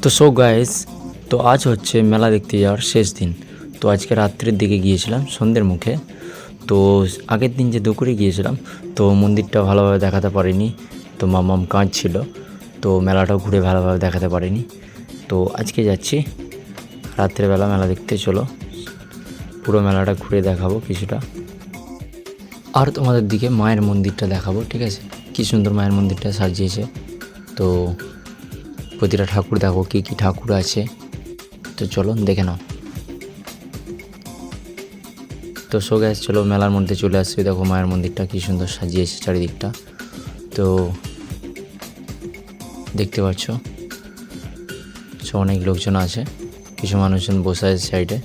তো so guys, তো আজ হচ্ছে মেলা দেখতে যাওয়ার শেষ দিন। তো আজকে রাত্রের দিকে গিয়েছিলাম সন্ধ্যের মুখে। তো আগের দিন যে দুপুরে গিয়েছিলাম, তো মন্দিরটা ভালোভাবে দেখাতে পারিনি। তো মাম্মাম কাঁদছিল, তো মেলাটাও ঘুরে ভালোভাবে দেখাতে পারিনি। তো আজকে যাচ্ছি রাত্রেবেলা মেলা দেখতে। চলো পুরো মেলাটা ঘুরে দেখাবো কিছুটা, আর তোমাদের দিকে মায়ের মন্দিরটা দেখাবো, ঠিক আছে? কী সুন্দর মায়ের মন্দিরটা সাজিয়েছে। তো প্রতিটা ঠাকুর দেখো কী কী ঠাকুর আছে, তো চলো দেখে নাও। তো সো গাইস, চলো মেলার মধ্যে চলে আসছি। দেখো মায়ের মন্দিরটা কী সুন্দর সাজিয়েছে চারিদিকটা। তো দেখতে পাচ্ছ অনেক লোকজন আছে, কিছু মানুষজন বসে আছে সাইডে।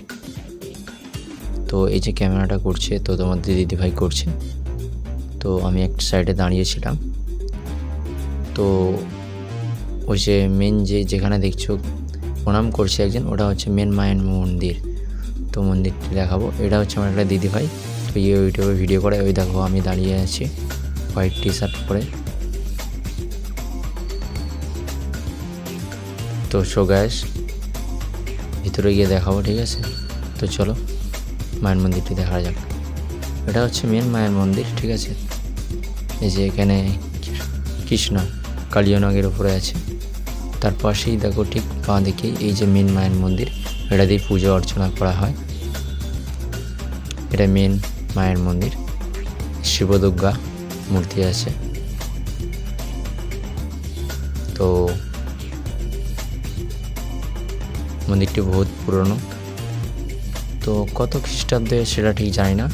তো এই যে ক্যামেরাটা করছে, তো তোমাদের দিদিভাই করছে। তো আমি একটা সাইডে দাঁড়িয়েছিলাম। তো ওই যে মেন যেখানে দেখছো প্রণাম করছে একজন, ওটা হচ্ছে মেন মায়ের মন্দির। তো মন্দিরটি দেখাবো। এটা হচ্ছে আমার একটা দিদিভাই, তো ইউটিউবে ভিডিও করে। ওই দেখো আমি দাঁড়িয়ে আছি হোয়াইট টি শার্ট পরে। তো সো গাইস, ভিতরে গিয়ে দেখাবো, ঠিক আছে? তো চলো মায়ের মন্দিরটি দেখা যাক। এটা হচ্ছে মেন মায়ের মন্দির, ঠিক আছে? এই যে এখানে কৃষ্ণ কালিয়ানগের উপরে আছে, তার পাশেই দেখো ঠিক বাঁ দিকে এই যে মেন মায়ের মন্দির, এটা দিয়ে পুজো অর্চনা করা হয়। এটা মেন মায়ের মন্দির, শিব দুর্গা মূর্তি আছে। তো মন্দিরটি বহুত পুরনো, তো কত খ্রিস্টাব্দে সেটা ঠিক জানি না।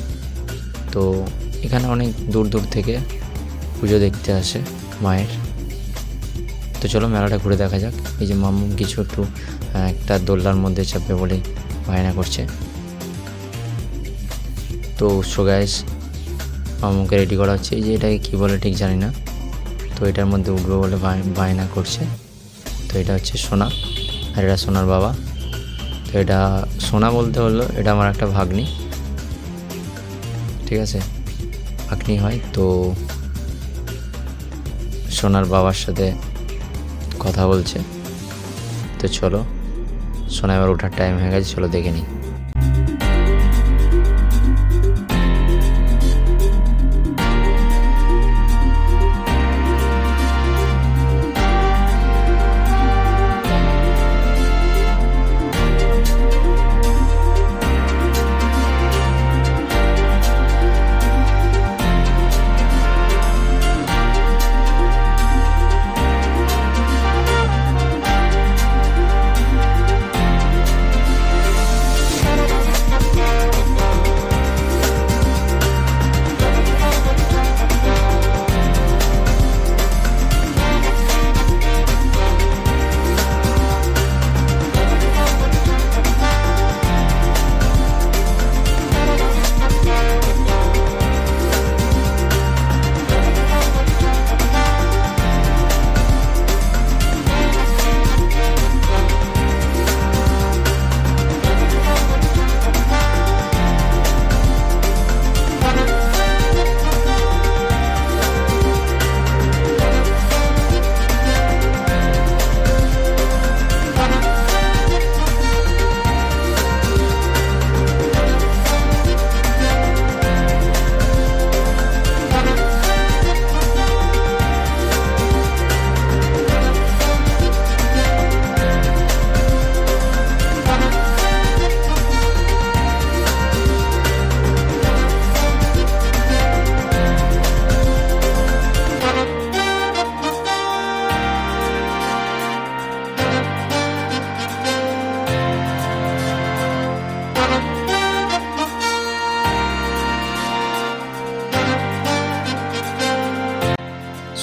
তো এখানে অনেক দূর দূর থেকে পুজো দেখতে আসে মায়ের। তো চলো মেলাটা ঘুরে দেখা যাক। এই যে মামু কিছু একটু একটা দোলনার মধ্যে চাপবে বলে বায়না করছে। তো সো গাইস, মামুকে রেডি করা হচ্ছে। এই যে এটাকে কী বলে ঠিক জানি না, তো এটার মধ্যে উঠবে বলে বায়না করছে। তো এটা হচ্ছে সোনা, আর এটা সোনার বাবা। তো এটা সোনা বলতে হলো এটা আমার একটা ভাগ্নি, ঠিক আছে? ভাগ্নি হয়। তো সোনার বাবার সাথে কথা বলছে। তো চলো, সোনা এবার ওঠার টাইম হয়ে গেছে, চলো দেখে নিই।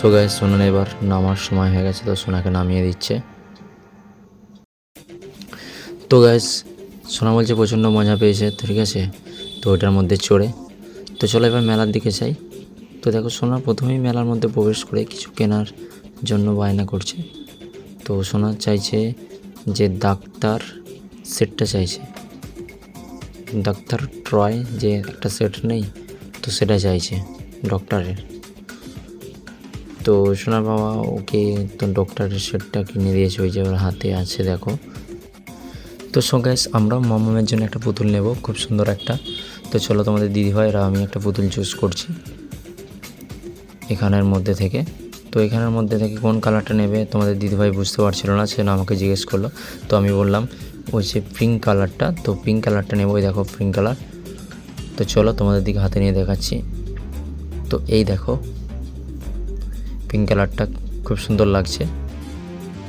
সো গাইস, সোনার এবার নামার সময় হয়ে গেছে, তো সোনাকে নামিয়ে দিচ্ছে। তো গাইস, সোনা বলছে প্রচণ্ড মজা পেয়েছে, ঠিক আছে? তো ওটার মধ্যে চড়ে। তো চলো এবার মেলার দিকে যাই। তো দেখো সোনা প্রথমেই মেলার মধ্যে প্রবেশ করে কিছু কেনার জন্য বায়না করছে। তো সোনা চাইছে যে ডাক্তার সেটটা চাইছে, ডাক্তার ট্রয় যে একটা সেট নেই, তো সেটা চাইছে ডক্টরের। তো সোনার বাবা ওকে তো ডক্টরের সেটটা কিনে দিয়েছে, ওই যে ওর হাতে আছে দেখো। তো সো গাইস, আমরা মামামের জন্য একটা পুতুল নেব, খুব সুন্দর একটা। তো চলো তোমাদের দিদিভাইরা আমি একটা পুতুল চুজ করছি এখানের মধ্যে থেকে। তো এখানের মধ্যে থেকে কোন কালারটা নেবে তোমাদের দিদিভাই বুঝতে পারছিল না, সে আমাকে জিজ্ঞেস করলো। তো আমি বললাম ওই যে পিঙ্ক কালারটা, তো পিঙ্ক কালারটা নেবো। ওই দেখো পিঙ্ক কালার। তো চলো তোমাদের দিকে হাতে নিয়ে দেখাচ্ছি। তো এই দেখো পিঙ্ক কালারটা খুব সুন্দর লাগছে।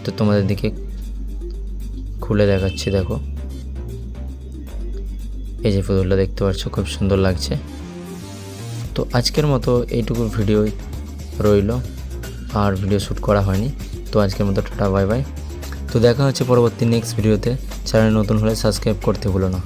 তো তোমাদের দিকে খুলে দেখাচ্ছি, দেখো এই যে পুতুলটা দেখতে পাচ্ছ, খুব সুন্দর লাগছে। তো আজকের মতো এইটুকু ভিডিও রইল, আর ভিডিও শ্যুট করা হয়নি। তো আজকের মতো টাটা বাই বাই। তো দেখা হচ্ছে পরবর্তী নেক্সট ভিডিওতে। চ্যানেল নতুন হলে সাবস্ক্রাইব করতে ভুলো না।